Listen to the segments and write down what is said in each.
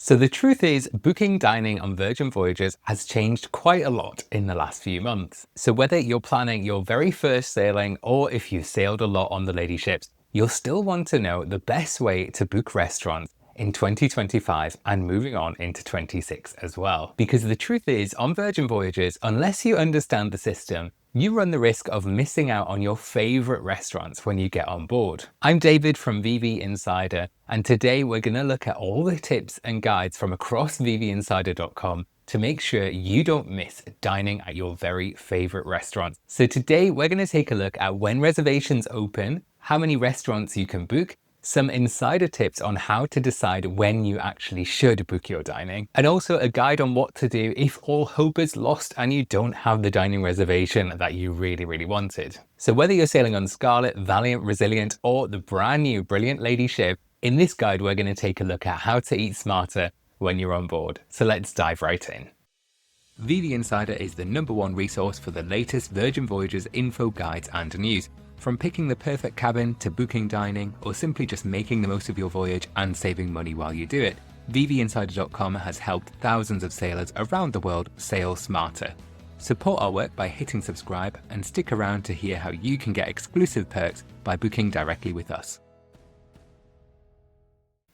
So the truth is, booking dining on Virgin Voyages has changed quite a lot in the last few months. So whether you're planning your very first sailing or if you've sailed a lot on the lady ships, you'll still want to know the best way to book restaurants in 2025 and moving on into 26 as well. Because the truth is, on Virgin Voyages, unless you understand the system, you run the risk of missing out on your favorite restaurants when you get on board. I'm David from VV Insider, and today we're going to look at all the tips and guides from across vvinsider.com to make sure you don't miss dining at your very favorite restaurants. So today we're going to take a look at when reservations open, how many restaurants you can book, some insider tips on how to decide when you actually should book your dining, and also a guide on what to do if all hope is lost and you don't have the dining reservation that you really wanted. So whether you're sailing on Scarlet, Valiant, Resilient, or the brand new Brilliant Lady ship, in this guide we're going to take a look at how to eat smarter when you're on board. So let's dive right in. VV Insider is the #1 resource for the latest Virgin Voyages info, guides and news. From picking the perfect cabin to booking dining, or simply just making the most of your voyage and saving money while you do it, vvinsider.com has helped thousands of sailors around the world sail smarter. Support our work by hitting subscribe and stick around to hear how you can get exclusive perks by booking directly with us.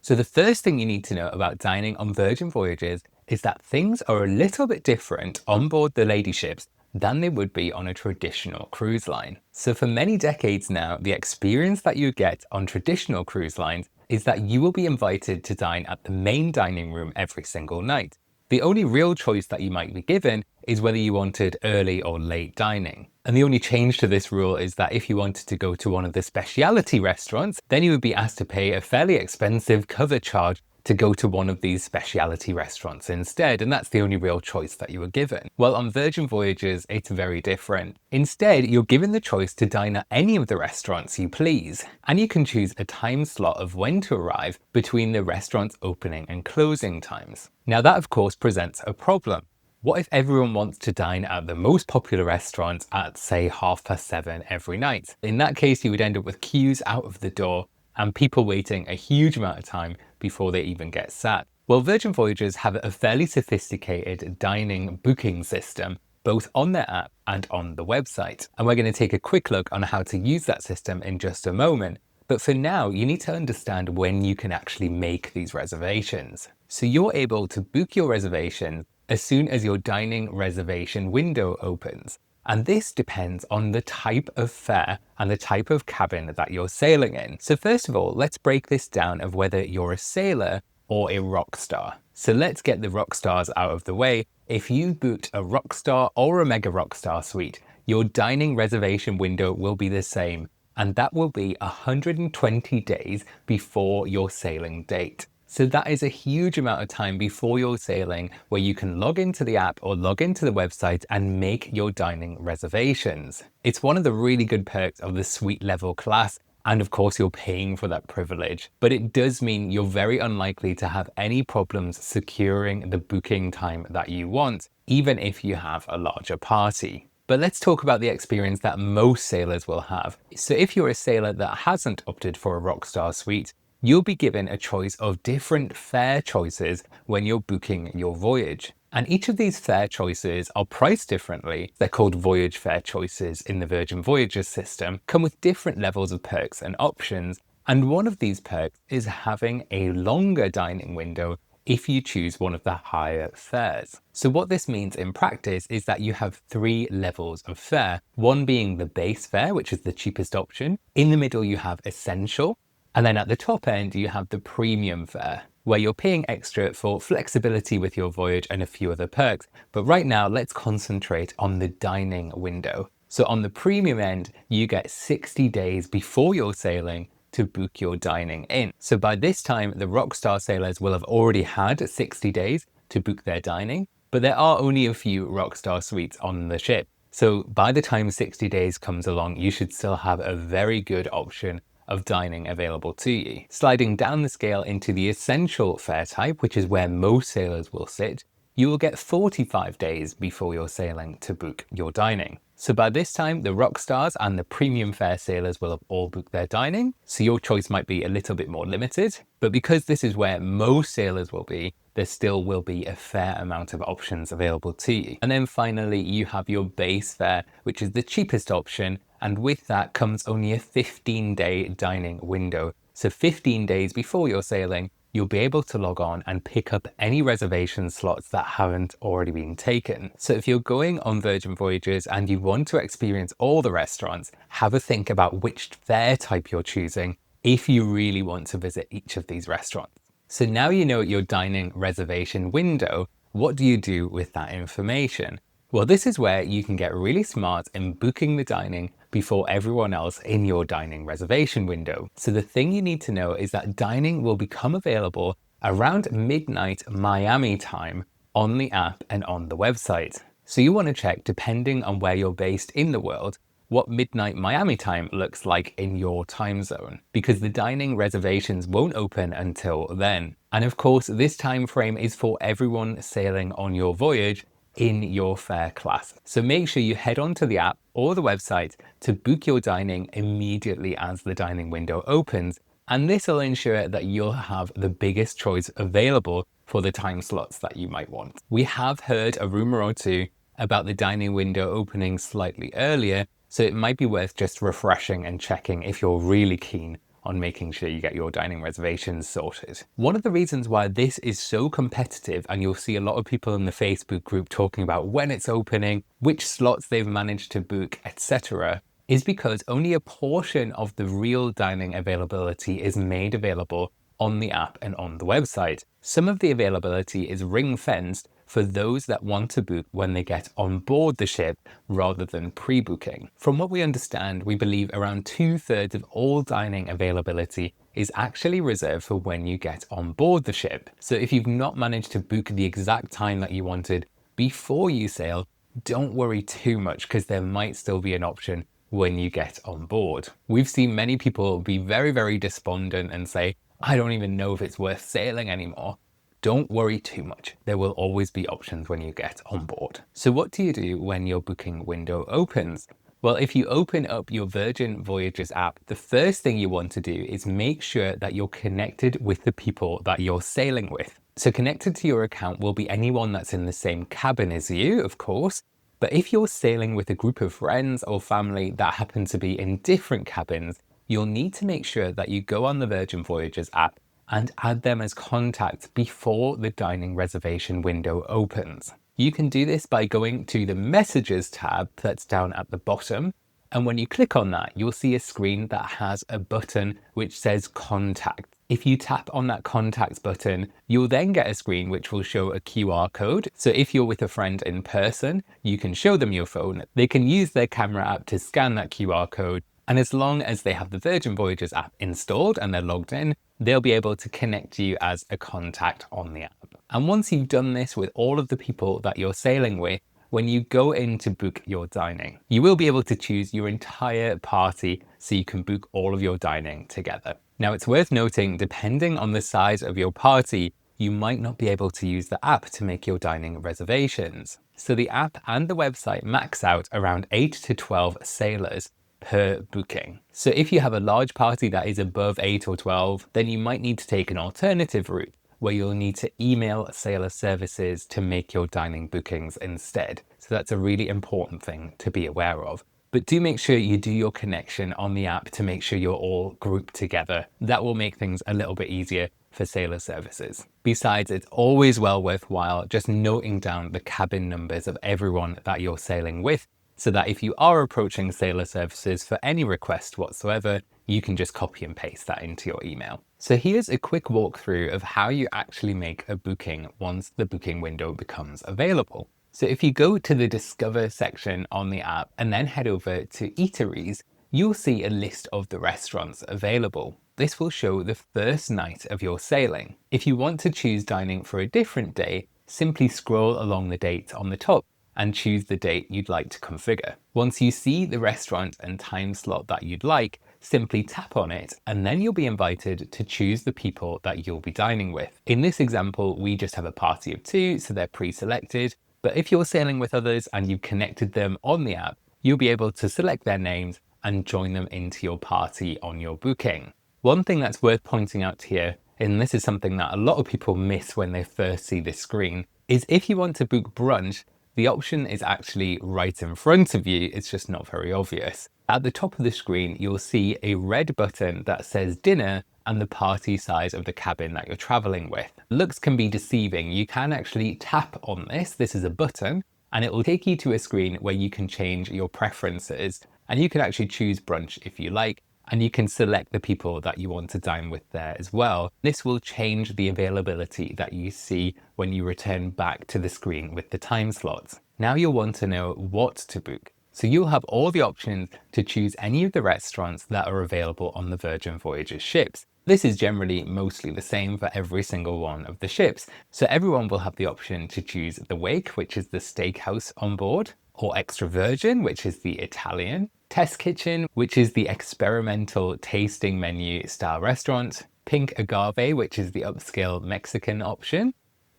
So the first thing you need to know about dining on Virgin Voyages is that things are a little bit different on board the lady ships than they would be on a traditional cruise line. So for many decades now, the experience that you get on traditional cruise lines is that you will be invited to dine at the main dining room every single night. The only real choice that you might be given is whether you wanted early or late dining. And the only change to this rule is that if you wanted to go to one of the specialty restaurants, then you would be asked to pay a fairly expensive cover charge to go to one of these specialty restaurants instead, and that's the only real choice that you were given. Well, on Virgin Voyages, it's very different. Instead, you're given the choice to dine at any of the restaurants you please, and you can choose a time slot of when to arrive between the restaurant's opening and closing times. Now that of course presents a problem. What if everyone wants to dine at the most popular restaurant at, say, 7:30 every night? In that case, you would end up with queues out of the door and people waiting a huge amount of time before they even get sat. Well, Virgin Voyages have a fairly sophisticated dining booking system, both on their app and on the website. And we're going to take a quick look on how to use that system in just a moment. But for now, you need to understand when you can actually make these reservations. So you're able to book your reservations as soon as your dining reservation window opens. And this depends on the type of fare and the type of cabin that you're sailing in. So first of all, let's break this down of whether you're a sailor or a rock star. So let's get the rock stars out of the way. If you booked a rock star or a mega rock star suite, your dining reservation window will be the same, and that will be 120 days before your sailing date. So that is a huge amount of time before your sailing where you can log into the app or log into the website and make your dining reservations. It's one of the really good perks of the suite level class, and of course you're paying for that privilege. But it does mean you're very unlikely to have any problems securing the booking time that you want, even if you have a larger party. But let's talk about the experience that most sailors will have. So if you're a sailor that hasn't opted for a Rockstar suite, you'll be given a choice of different fare choices when you're booking your voyage. And each of these fare choices are priced differently. They're called voyage fare choices in the Virgin Voyages system, come with different levels of perks and options. And one of these perks is having a longer dining window if you choose one of the higher fares. So what this means in practice is that you have 3 levels of fare, one being the base fare, which is the cheapest option. In the middle, you have essential. And then at the top end, you have the premium fare, where you're paying extra for flexibility with your voyage and a few other perks. But right now, let's concentrate on the dining window. So on the premium end, you get 60 days before your sailing to book your dining in. So by this time, the Rockstar sailors will have already had 60 days to book their dining, but there are only a few Rockstar suites on the ship. So by the time 60 days comes along, you should still have a very good option of dining available to you. Sliding down the scale into the essential fare type, which is where most sailors will sit, you will get 45 days before your sailing to book your dining. So by this time, the rock stars and the premium fare sailors will have all booked their dining, so your choice might be a little bit more limited. But because this is where most sailors will be, there still will be a fair amount of options available to you. And then finally, you have your base fare, which is the cheapest option. And with that comes only a 15-day dining window. So 15 days before you're sailing, you'll be able to log on and pick up any reservation slots that haven't already been taken. So if you're going on Virgin Voyages and you want to experience all the restaurants, have a think about which fare type you're choosing if you really want to visit each of these restaurants. So now you know your dining reservation window, what do you do with that information? Well, this is where you can get really smart in booking the dining before everyone else in your dining reservation window. So the thing you need to know is that dining will become available around midnight Miami time on the app and on the website. So you want to check, depending on where you're based in the world, what midnight Miami time looks like in your time zone, because the dining reservations won't open until then. And of course, this time frame is for everyone sailing on your voyage in your fare class. So make sure you head onto the app or the website to book your dining immediately as the dining window opens. And this will ensure that you'll have the biggest choice available for the time slots that you might want. We have heard a rumor or two about the dining window opening slightly earlier, so it might be worth just refreshing and checking if you're really keen on making sure you get your dining reservations sorted. One of the reasons why this is so competitive, and you'll see a lot of people in the Facebook group talking about when it's opening, which slots they've managed to book, etc., is because only a portion of the real dining availability is made available on the app and on the website. Some of the availability is ring-fenced for those that want to book when they get on board the ship rather than pre-booking. From what we understand, we believe around 2/3 of all dining availability is actually reserved for when you get on board the ship. So if you've not managed to book the exact time that you wanted before you sail, don't worry too much, because there might still be an option when you get on board. We've seen many people be very, very despondent and say, I don't even know if it's worth sailing anymore. Don't worry too much. There will always be options when you get on board. So what do you do when your booking window opens? Well, if you open up your Virgin Voyages app, the first thing you want to do is make sure that you're connected with the people that you're sailing with. So connected to your account will be anyone that's in the same cabin as you, of course. But if you're sailing with a group of friends or family that happen to be in different cabins, you'll need to make sure that you go on the Virgin Voyages app and add them as contacts before the dining reservation window opens. You can do this by going to the Messages tab that's down at the bottom, and when you click on that, you'll see a screen that has a button which says Contact. If you tap on that Contacts button, you'll then get a screen which will show a QR code. So if you're with a friend in person, you can show them your phone. They can use their camera app to scan that QR code, and as long as they have the Virgin Voyages app installed and they're logged in, they'll be able to connect you as a contact on the app. And once you've done this with all of the people that you're sailing with, when you go in to book your dining, you will be able to choose your entire party so you can book all of your dining together. Now, it's worth noting, depending on the size of your party, you might not be able to use the app to make your dining reservations. So the app and the website max out around 8 to 12 sailors per booking. So if you have a large party that is above 8 or 12, then you might need to take an alternative route where you'll need to email sailor services to make your dining bookings instead. So that's a really important thing to be aware of. But do make sure you do your connection on the app to make sure you're all grouped together. That will make things a little bit easier for sailor services. Besides, it's always well worthwhile just noting down the cabin numbers of everyone that you're sailing with, so that if you are approaching sailor services for any request whatsoever, you can just copy and paste that into your email. So here's a quick walkthrough of how you actually make a booking once the booking window becomes available. So if you go to the Discover section on the app and then head over to Eateries, you'll see a list of the restaurants available. This will show the first night of your sailing. If you want to choose dining for a different day, simply scroll along the dates on the top and choose the date you'd like to configure. Once you see the restaurant and time slot that you'd like, simply tap on it, and then you'll be invited to choose the people that you'll be dining with. In this example, we just have a party of 2, so they're pre-selected. But if you're sailing with others and you've connected them on the app, you'll be able to select their names and join them into your party on your booking. One thing that's worth pointing out here, and this is something that a lot of people miss when they first see this screen, is if you want to book brunch, the option is actually right in front of you, it's just not very obvious. At the top of the screen, you'll see a red button that says dinner and the party size of the cabin that you're traveling with. Looks can be deceiving. You can actually tap on this. This is a button, and it will take you to a screen where you can change your preferences, and you can actually choose brunch if you like, and you can select the people that you want to dine with there as well. This will change the availability that you see when you return back to the screen with the time slots. Now you'll want to know what to book. So you'll have all the options to choose any of the restaurants that are available on the Virgin Voyages ships. This is generally mostly the same for every single one of the ships. So everyone will have the option to choose the Wake, which is the steakhouse on board, or Extra Virgin, which is the Italian, Test Kitchen, which is the experimental tasting menu style restaurant, Pink Agave, which is the upscale Mexican option,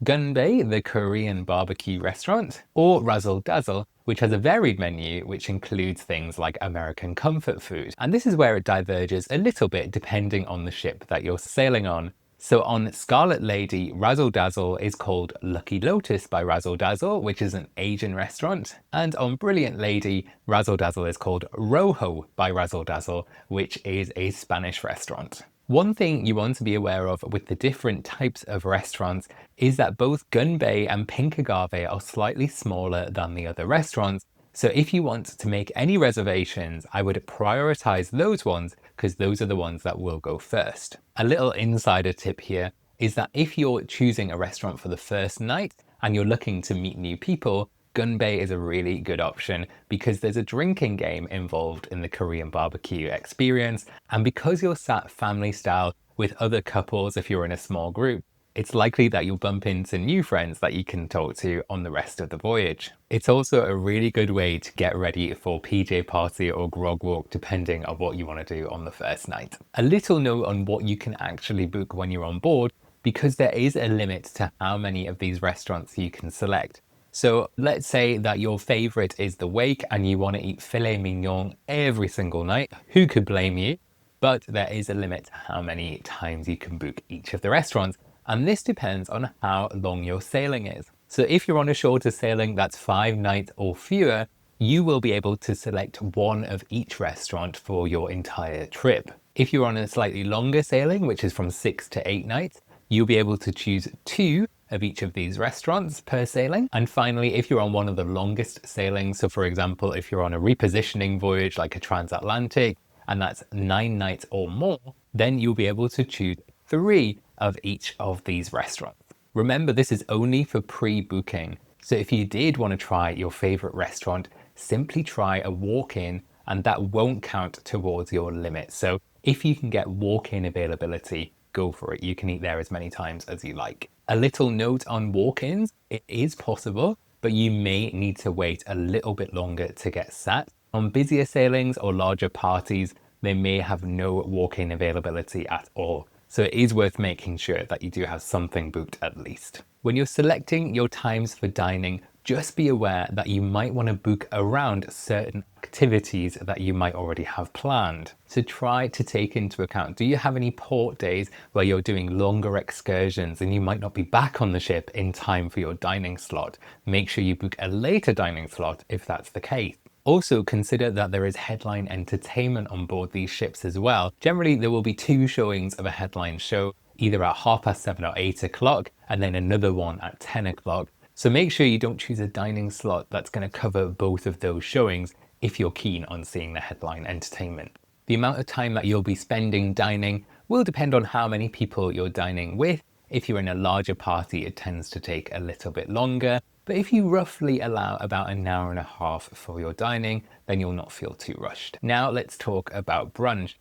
Gunbei, the Korean barbecue restaurant, or Razzle Dazzle, which has a varied menu which includes things like American comfort food. And this is where it diverges a little bit depending on the ship that you're sailing on. So on Scarlet Lady, Razzle Dazzle is called Lucky Lotus by Razzle Dazzle, which is an Asian restaurant. And on Brilliant Lady, Razzle Dazzle is called Rojo by Razzle Dazzle, which is a Spanish restaurant. One thing you want to be aware of with the different types of restaurants is that both Gunbei and Pink Agave are slightly smaller than the other restaurants. So if you want to make any reservations, I would prioritize those ones because those are the ones that will go first. A little insider tip here is that if you're choosing a restaurant for the first night and you're looking to meet new people, Gunbei is a really good option because there's a drinking game involved in the Korean barbecue experience. And because you're sat family style with other couples, if you're in a small group, it's likely that you'll bump into new friends that you can talk to on the rest of the voyage. It's also a really good way to get ready for PJ party or grog walk, depending on what you want to do on the first night. A little note on what you can actually book when you're on board, because there is a limit to how many of these restaurants you can select. So let's say that your favorite is the Wake and you want to eat filet mignon every single night. Who could blame you? But there is a limit to how many times you can book each of the restaurants. And this depends on how long your sailing is. So if you're on a shorter sailing that's 5 nights or fewer, you will be able to select one of each restaurant for your entire trip. If you're on a slightly longer sailing, which is from 6 to 8 nights, you'll be able to choose 2 of each of these restaurants per sailing. And finally, if you're on one of the longest sailings, so for example, if you're on a repositioning voyage like a transatlantic, and that's 9 nights or more, then you'll be able to choose 3 of each of these restaurants. Remember, this is only for pre-booking. So if you did want to try your favorite restaurant, simply try a walk-in and that won't count towards your limit. So if you can get walk-in availability, go for it. You can eat there as many times as you like. A little note on walk-ins, it is possible, but you may need to wait a little bit longer to get sat. On busier sailings or larger parties, they may have no walk-in availability at all. So it is worth making sure that you do have something booked at least. When you're selecting your times for dining, just be aware that you might want to book around certain activities that you might already have planned. So try to take into account, do you have any port days where you're doing longer excursions and you might not be back on the ship in time for your dining slot? Make sure you book a later dining slot if that's the case. Also consider that there is headline entertainment on board these ships as well. Generally, there will be 2 showings of a headline show, either at 7:30 or 8 o'clock, and then another one at 10 o'clock. So make sure you don't choose a dining slot that's going to cover both of those showings if you're keen on seeing the headline entertainment. The amount of time that you'll be spending dining will depend on how many people you're dining with. If you're in a larger party, it tends to take a little bit longer. But if you roughly allow about an hour and a half for your dining, then you'll not feel too rushed. Now let's talk about brunch.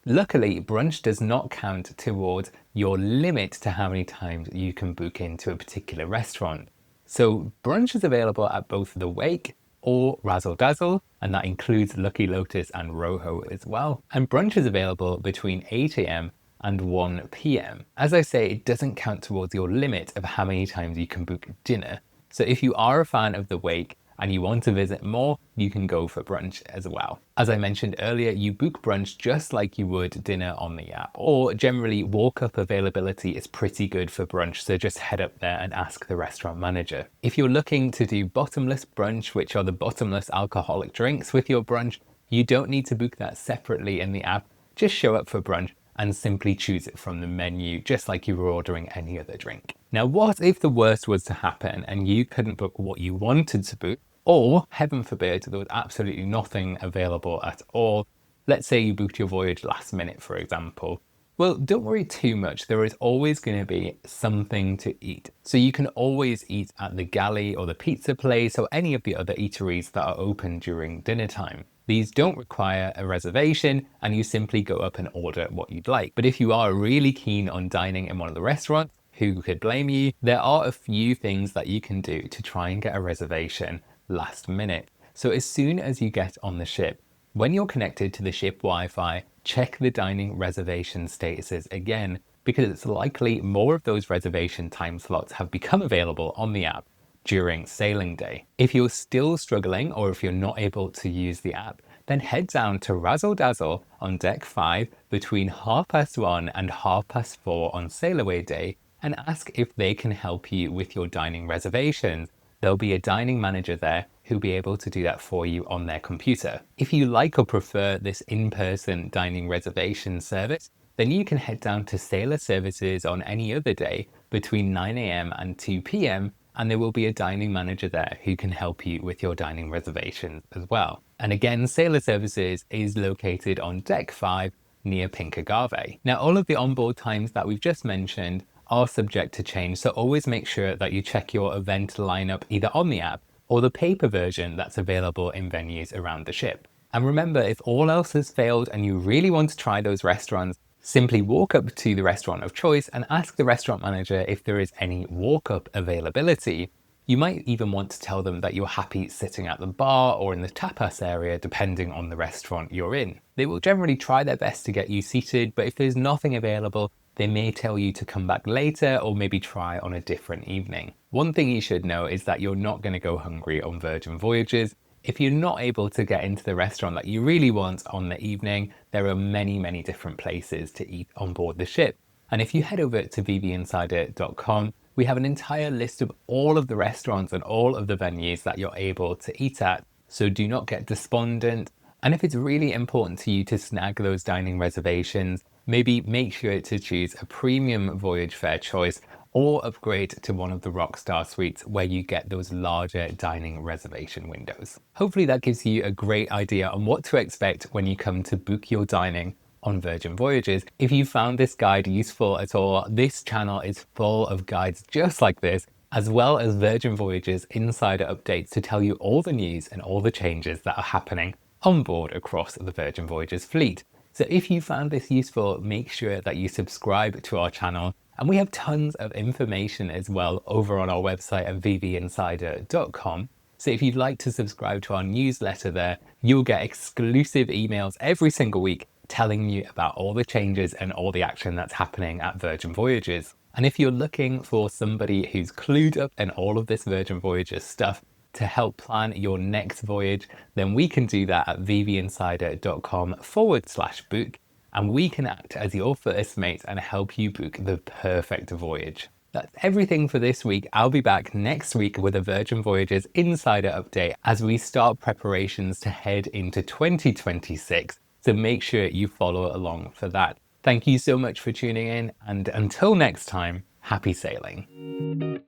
Luckily, brunch does not count towards your limit to how many times you can book into a particular restaurant. So brunch is available at both the Wake or Razzle Dazzle, and that includes Lucky Lotus and Rojo as well. And brunch is available between 8 AM and 1 PM. As I say, it doesn't count towards your limit of how many times you can book dinner. So if you are a fan of the Wake and you want to visit more, you can go for brunch as well. As I mentioned earlier, you book brunch just like you would dinner on the app, or generally walk-up availability is pretty good for brunch, so just head up there and ask the restaurant manager. If you're looking to do bottomless brunch, which are the bottomless alcoholic drinks with your brunch, you don't need to book that separately in the app. Just show up for brunch and simply choose it from the menu, just like you were ordering any other drink. Now, what if the worst was to happen and you couldn't book what you wanted to book, or heaven forbid, there was absolutely nothing available at all? Let's say you booked your voyage last minute, for example. Well, don't worry too much. There is always going to be something to eat. So you can always eat at the galley or the pizza place or any of the other eateries that are open during dinner time. These don't require a reservation and you simply go up and order what you'd like. But if you are really keen on dining in one of the restaurants, who could blame you? There are a few things that you can do to try and get a reservation last minute. So as soon as you get on the ship, when you're connected to the ship Wi-Fi, check the dining reservation statuses again, because it's likely more of those reservation time slots have become available on the app during sailing day. If you're still struggling, or if you're not able to use the app, then head down to Razzle Dazzle on deck 5 between 1:30 and 4:30 on sail away day and ask if they can help you with your dining reservations. There'll be a dining manager there who'll be able to do that for you on their computer. If you like or prefer this in-person dining reservation service, then you can head down to Sailor Services on any other day between 9 a.m. and 2 p.m. and there will be a dining manager there who can help you with your dining reservations as well. And again, Sailor Services is located on deck 5 near Pinkagave. Now, all of the onboard times that we've just mentioned are subject to change, so always make sure that you check your event lineup either on the app or the paper version that's available in venues around the ship. And remember, if all else has failed and you really want to try those restaurants, simply walk up to the restaurant of choice and ask the restaurant manager if there is any walk-up availability. You might even want to tell them that you're happy sitting at the bar or in the tapas area, depending on the restaurant you're in. They will generally try their best to get you seated, but if there's nothing available, they may tell you to come back later or maybe try on a different evening. One thing you should know is that you're not going to go hungry on Virgin Voyages. If you're not able to get into the restaurant that you really want on the evening, there are many different places to eat on board the ship. And if you head over to vvinsider.com, we have an entire list of all of the restaurants and all of the venues that you're able to eat at. So do not get despondent. And if it's really important to you to snag those dining reservations, maybe make sure to choose a premium voyage fare choice or upgrade to one of the Rockstar suites where you get those larger dining reservation windows. Hopefully that gives you a great idea on what to expect when you come to book your dining on Virgin Voyages. If you found this guide useful at all, this channel is full of guides just like this, as well as Virgin Voyages insider updates to tell you all the news and all the changes that are happening on board across the Virgin Voyages fleet. So if you found this useful, make sure that you subscribe to our channel. And we have tons of information as well over on our website at vvinsider.com. So if you'd like to subscribe to our newsletter there, you'll get exclusive emails every single week telling you about all the changes and all the action that's happening at Virgin Voyages. And if you're looking for somebody who's clued up in all of this Virgin Voyages stuff to help plan your next voyage, then we can do that at vvinsider.com/book. And we can act as your first mate and help you book the perfect voyage. That's everything for this week. I'll be back next week with a Virgin Voyages insider update as we start preparations to head into 2026. So make sure you follow along for that. Thank you so much for tuning in, and until next time, happy sailing.